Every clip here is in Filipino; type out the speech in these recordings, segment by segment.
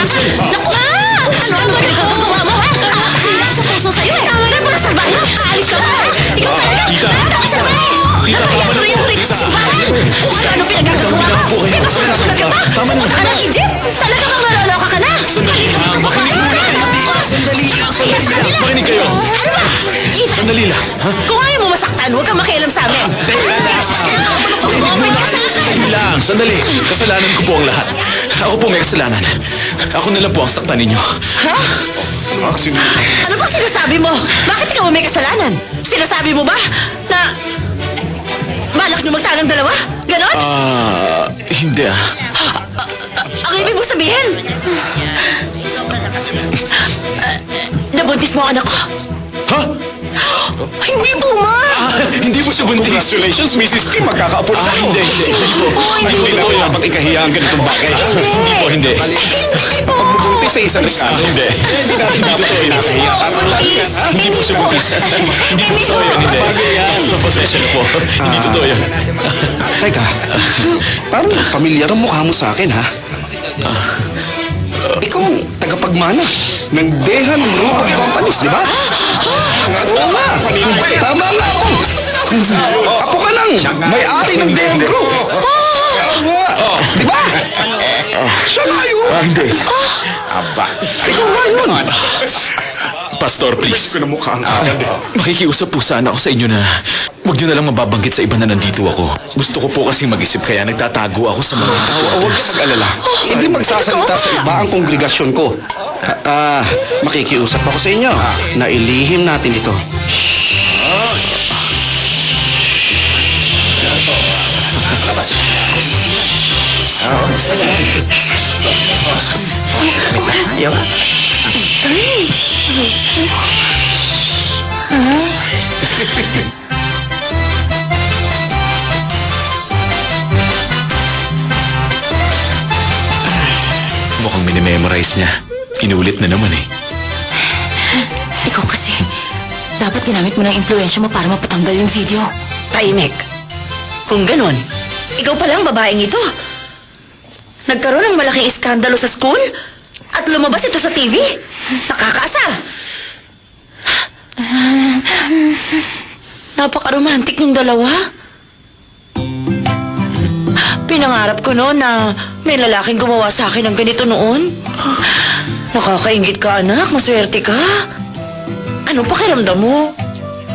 ka! Naku! Ano ba nagkagawa mo, ha? Nakakailan sa puso sa'yo, eh! Napakasalbahe! Aalis ka ba? Ikaw talaga! Tita! Napakasalbahe! Tita, tama na po! Nakayatuloy ka sa simbahan! Kung ano pinagkagawa ka! May kasunod-sunod ka pa! Tama na! Punta ka ng Egypt! Talaga bang naloloka ka na? Sandali, Halika dito, babae ka! Sandali lang! Sige, sa kanila! Makinig kayo! Ano ba? Ethan, Sandali lang! Ha? kung ayaw mo masaktan, huwag kang makialam sa amin! Bumabay ka sa akin! Sandali lang! Sandali! Kasalanan ko po ang lahat. Ako po may kasalanan. Ako na lang po ang saktan ninyo. Ha? Ano bang sinasabi mo? Bakit ikaw ang may kasalanan? Sinasabi mo ba na balak niyo magtalang dalawa? Ganon? Hindi ah. Ang ibig mo sabihin? Nabuntis mo ang anak ko? Ha? Hindi po, ma! Hindi po siya buntis. Congratulations, Mrs. Kim. Magkakaapo na kayo. Hindi po. Hindi po totoo yan. Dapat ikahiya ang ganitong bagay. Hindi po, hindi. Pagbubuntis sa isang regalo. Hindi. Hindi natin dapat kinakahiya. Hindi po siya buntis. Hindi po totoo yan, hindi. Pasensya na po. Hindi totoo yan. Teka, parang pamilyar ang mukha mo sa akin, ha? Ikaw ang tagapagmana ng Dehan Group of Companies, di ba? Oo nga. Tama nga ako. Apo ka lang. May-ari ng Dehan Group. Oo nga. Di ba? Siya nga yun. Hindi. Aba. Ikaw nga yun. Pastor, please. Ko na mukha ang agad. Makikiusap po sana ako sa inyo na huwag niyo na lang mababanggit sa iba na nandito ako. Gusto ko po kasing mag-isip kaya nagtatago ako sa mga tao. Huwag ka mag-alala. Hindi magsasalita sa iba ang kongregasyon ko. Makikiusap ako sa inyo na ilihim natin ito. Ayaw. Mukhang minimemorize niya. Inulit na naman eh. Ikaw kasi, dapat ginamit mo ng impluensya mo para mapatanggal yung video. Tahimik. Kung ganon, ikaw pala ang babaeng ito. Nagkaroon ng malaking iskandalo sa school at lumabas ito sa TV. Nakakaasar. Napaka-romantic yung dalawa. Pinangarap ko noon na may lalaking gumawa sa akin ng ganito noon. Nakakaingit ka, anak. Maswerte ka. Anong pakiramdam mo?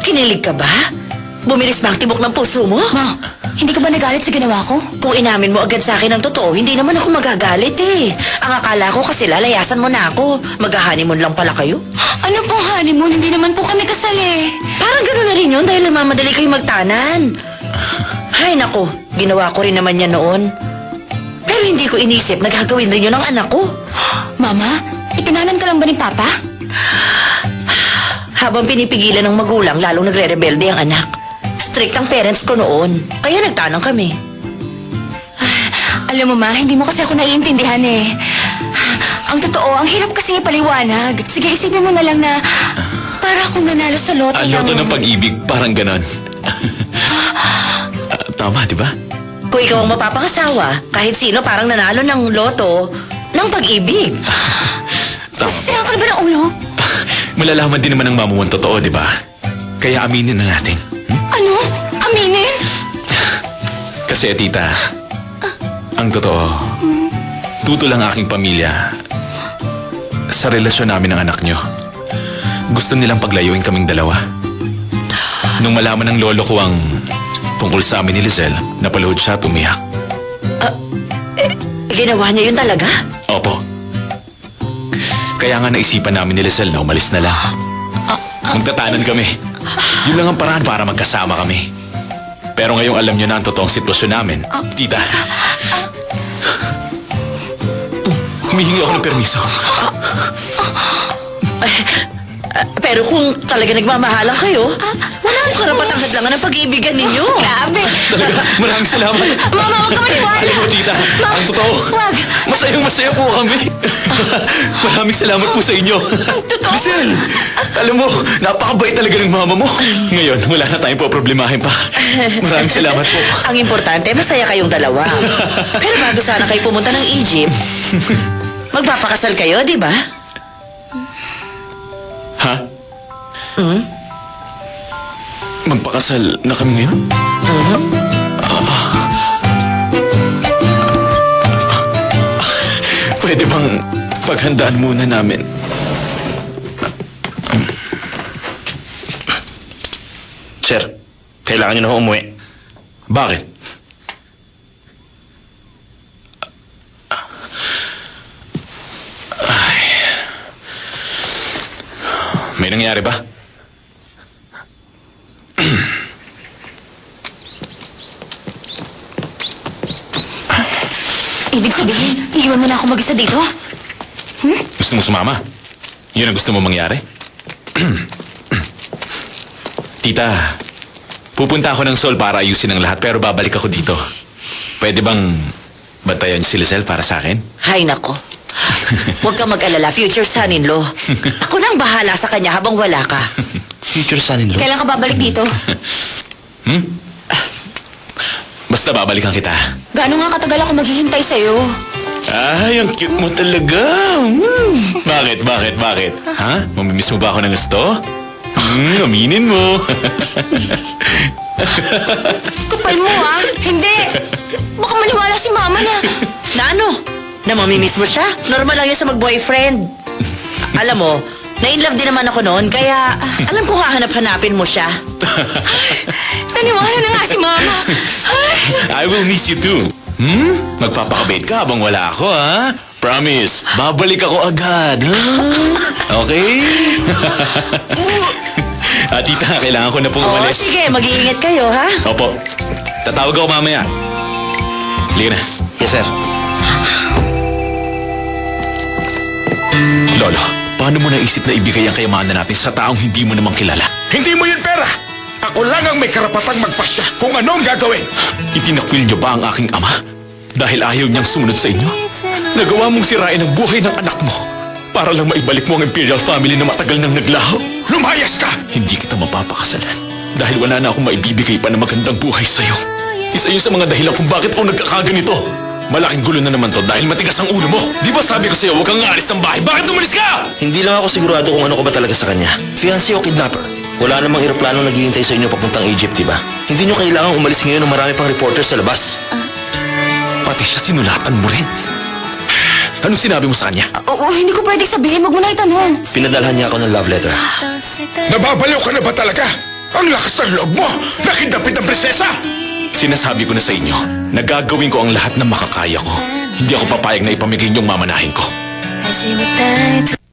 Kinilig ka ba? Bumilis ba ang tibok ng puso mo? Ma, hindi ka ba nagalit sa ginawa ko? Kung inamin mo agad sa akin ang totoo, hindi naman ako magagalit eh. Ang akala ko kasi lalayasan mo na ako. Mag-honeymoon lang pala kayo. Ano pong honeymoon? Hindi naman po kami kasal eh. Parang gano'n na rin yun dahil namamadali kayo magtanan. Hay nako, ginawa ko rin naman yan noon. Pero hindi ko inisip na gagawin rin yun ng anak ko. Mama, itinanan ka lang ba ni Papa? Habang pinipigilan ng magulang, lalong nagre-rebelde ang anak. Strict ang parents ko noon, kaya nagtanong kami. Alam mo ma, hindi mo kasi ako naiintindihan eh. Ang totoo, ang hirap kasi ipaliwanag. Sige, isipin mo na lang na para akong nanalo sa loto ng... Loto ng pag-ibig, parang ganon. Tama, di ba? Kung ikaw ang mapapangasawa, kahit sino parang nanalo ng loto ng pag-ibig. Tama. Sira ka na ba ng ulo? Malalaman din naman ng mama mo ang totoo, di ba? Kaya aminin na natin. Ano? Aminin? Kasi, tita, ang totoo, tutol ang aking pamilya sa relasyon namin ng anak nyo. Gusto nilang paglayuin kaming dalawa. Nung malaman ng lolo ko ang tungkol sa amin ni Lizelle, napaluhod siya at umiyak. Ginawa niya yun talaga? Opo. Kaya nga naisipan namin ni Lizelle na umalis na lang. Magtatanan kami. Yun lang ang paraan para magkasama kami. Pero ngayong alam niyo na ang totoong sitwasyon namin, tita. Humihingi ako ng permiso. Pero kung talaga nagmamahalan kayo, wala akong karapatang hadlangan ng pag-iibigan ninyo. Grabe. Talaga, maraming salamat. Mama, huwag ka maniwala. Alam mo, tita, ang totoo, Wag. masayang-masaya po kami. Maraming salamat po sa inyo. totoo. Lizelle, alam mo, napakabait talaga ng mama mo. Ngayon, wala na tayong poproblemahin pa. Maraming salamat po. Ang importante, masaya kayong dalawa. Pero bago sana kayo pumunta ng Egypt, Magpapakasal kayo, di ba? Ha? Magpakasal na kami ngayon? Pwede bang paghandaan muna namin? Sir, kailangan nyo na umuwi. Bakit? Ay. May nangyari ba? Ibig sabihin, iiwan mo na ako mag-isa dito? Gusto mo sumama? Yun ang gusto mo mangyari? Tita, pupunta ako ng Seoul para ayusin ang lahat pero babalik ako dito. Pwede bang bantayan niyo si Lizelle para sa akin? Hay nako. Huwag kang mag-alala, future son-in-law. Ako nang bahala sa kanya habang wala ka. Future son-in-law. Kailan ka babalik dito? Basta babalikan kita. Gaano nga katagal ako maghihintay sa'yo? Ay, ang cute mo talaga. Bakit? Ha? Mamimiss mo ba ako ng gusto? Aminin mo. Kapal mo ah! Hindi! Baka maniwala si mama na. Na ano? Na mamimiss mo siya? Normal lang yan sa mag-boyfriend. Alam mo, na-inlove din naman ako noon, kaya alam ko hahanap-hanapin mo siya. Naniwala na nga si mama. I will miss you too. Magpapakabait ka habang wala ako, ha? Promise, babalik ako agad, ha? Okay? Tita, kailangan ko na pong Oo, umalis. sige, mag-iingat kayo, ha? Opo. Tatawag ako mamaya. Halika na. Yes, sir. Lolo, paano mo naisip na ibigay ang kayamanan natin sa taong hindi mo namang kilala? Hindi mo yun pera! Ako lang ang may karapatang magpasya kung ano ang gagawin. Itinakwil niyo ba ang aking ama? Dahil ayaw niyang sumunod sa inyo? Nagawa mong sirain ang buhay ng anak mo para lang maibalik mo ang Imperial family na matagal nang naglaho. Lumayas ka! Hindi kita mapapakasalan dahil wala na akong maibibigay pa na magandang buhay sa'yo. Isa yun sa mga dahilan kung bakit ako nagkakaganito. Malaking gulo na naman to dahil matigas ang ulo mo. Di ba sabi ko sa'yo huwag kang aalis ng bahay? Bakit umalis ka? Hindi lang ako sigurado kung ano ka ba talaga sa kanya. Fiancé o kidnapper? Wala namang eroplano naghihintay sa inyo papuntang Egypt, di ba? Hindi nyo kailangang umalis ngayon ng marami pang reporters sa labas. Pati siya sinulatan mo rin. Anong sinabi mo sa kanya? Oo, hindi ko pwedeng sabihin. Huwag mo na itanong. Pinadalhan niya ako ng love letter. Nababaliw ka na ba talaga? Ang lakas ng loob mo! Nakidapit ang prinsesa! Sinasabi ko na sa inyo na gagawin ko ang lahat na makakaya ko. Hindi ako papayag na ipamigay niyong mamanahin ko. 다시 못할